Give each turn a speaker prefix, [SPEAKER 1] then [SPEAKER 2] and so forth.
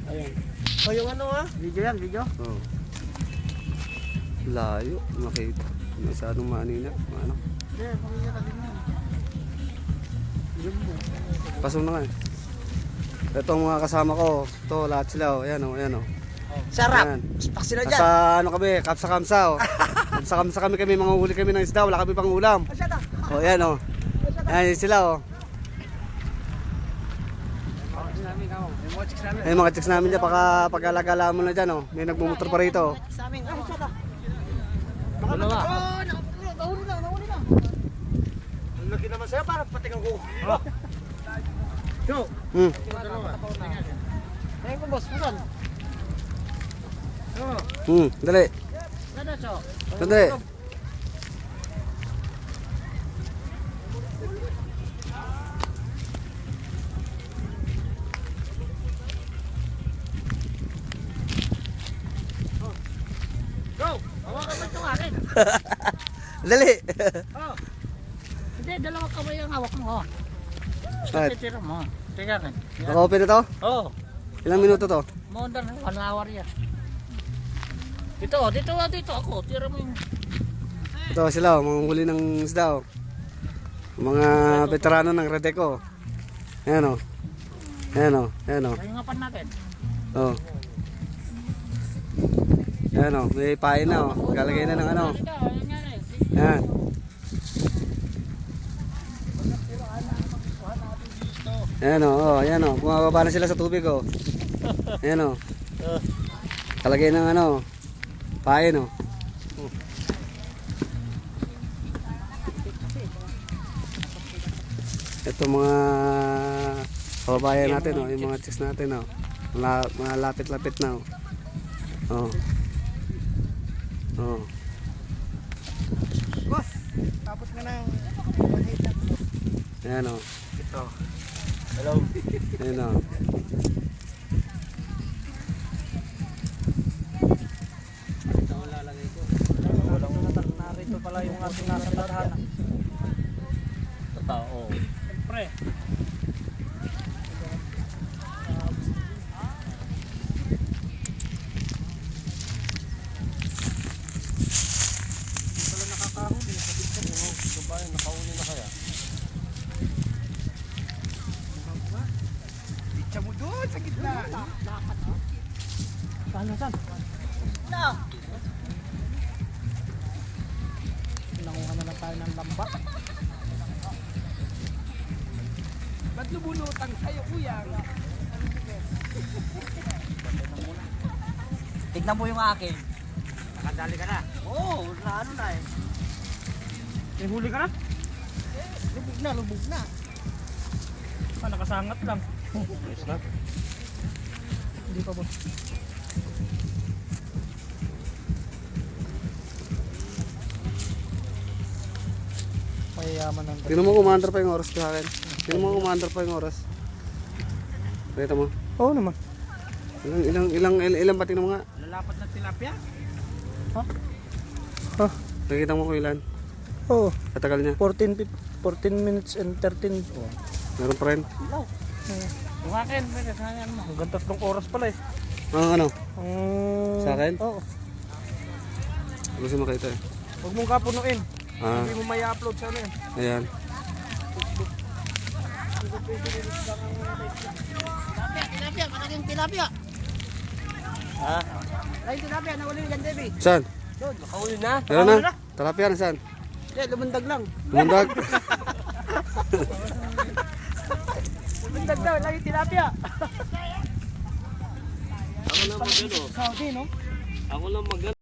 [SPEAKER 1] Ayan. O yung ano ha? Video yan, video.
[SPEAKER 2] Oh. Layo, makita. Masyadong maanina. Ano?
[SPEAKER 1] Yeah, pamilya ka din mo.
[SPEAKER 2] Pasok na nga eh. Itong mga kasama ko, ito lahat sila oh. Ayan oh, ayan oh.
[SPEAKER 1] Sarap!
[SPEAKER 2] Ayan.
[SPEAKER 1] Spak sila dyan.
[SPEAKER 2] Sa ano kami, kamsa-kamsa oh. Kamsa-kamsa kami, mga huli kami ng isda, wala kami pang ulam. Oh, ayan oh. Ayan sila oh. Ay mga chicks namin dyan, pag-alagala mo na dyan oh. May nagmumotor pa rito oh.
[SPEAKER 1] Sa amin, ay, siya ta. Dalawa. Nahuli na. Ang laki naman sa'yo, parang patingan ko. Go! Dalawa. Ayun ko boss, masan?
[SPEAKER 2] Dali.
[SPEAKER 1] Nada, Cho.
[SPEAKER 2] Dali.
[SPEAKER 1] Go! Hawakan mo itong akin.
[SPEAKER 2] Dali.
[SPEAKER 1] Oh. Hindi, dalawa kamay ang hawak mo. Oh.
[SPEAKER 2] Right.
[SPEAKER 1] Titira mo. Teka rin.
[SPEAKER 2] Naka-open na to?
[SPEAKER 1] Oh.
[SPEAKER 2] Ilang minuto to?
[SPEAKER 1] More than 1 hour yan. Dito ako. Tira mo yung...
[SPEAKER 2] Ito sila oh, mga huli ng isda oh. Mga veterano ng Redeco. Ayan oh. Ayan oh, ayan oh.
[SPEAKER 1] Pahingapan natin.
[SPEAKER 2] Oh. Ayan oh, may pain na oh. Galagay na ng ano. Ayan. Ayan oh, ayan oh. Bumababa na sila sa tubig oh. Ayan oh. Kalagay ng ano. Pain oh. Ito mga kababayan natin oh, yung mga chicks natin oh. Mga lapit-lapit na oh. Oh. Oh.
[SPEAKER 1] Boss, tapos ka na.
[SPEAKER 2] Ayan oh.
[SPEAKER 1] Ito. Hello.
[SPEAKER 2] Ayan oh.
[SPEAKER 1] Ito ang lalagay ko. Walang narito pala yung ating nasa tadhana. Totoo. Siyempre. Pala nakakahuli. Babae, nakahuli na kaya. Pitsa mo doon sa gitna. Saan? No! Nanguha na lang tayo ng lamba. Ba't lumulutang sa'yo, kuya? Tignan mo yung akin. Nakadali ka na? Oo, ano na eh. May huli ka na? Lubog na. Nakasangat lang. Yes na. Hindi pa boss. Mayayaman ng
[SPEAKER 2] Tingnan mo kumandar pa yung oras sa akin. Tingnan mo kumandar pa yung oras. Pakita mo.
[SPEAKER 1] Oo naman.
[SPEAKER 2] Ilang ba tingnan mo nga?
[SPEAKER 1] Lalapat na tilapia? Ha?
[SPEAKER 2] Nakikita mo kung ilan.
[SPEAKER 1] Oo.
[SPEAKER 2] Katagal niya.
[SPEAKER 1] 14 minutes and 13.
[SPEAKER 2] Meron pa rin.
[SPEAKER 1] Yung akin, ang ganda ng oras pala eh.
[SPEAKER 2] Ano?
[SPEAKER 1] Ang...
[SPEAKER 2] Sa akin?
[SPEAKER 1] Oo.
[SPEAKER 2] Gusto makita eh.
[SPEAKER 1] Huwag mong kapunuin.
[SPEAKER 2] Ah,
[SPEAKER 1] Hindi mo may upload sa ano yun.
[SPEAKER 2] ayan.
[SPEAKER 1] Tilapia, malaking tilapia. Ha? Ay, tilapia, nawali yan, Debbie.
[SPEAKER 2] Saan?
[SPEAKER 1] Doon, nakahuli na.
[SPEAKER 2] Meron na? Talapia na saan?
[SPEAKER 1] Hindi, lumundag lang.
[SPEAKER 2] Lumundag?
[SPEAKER 1] Lumundag daw, lagi tilapia.
[SPEAKER 3] Ako lang mag-ano.
[SPEAKER 1] Saudi, no?
[SPEAKER 3] Ako lang mag-ano.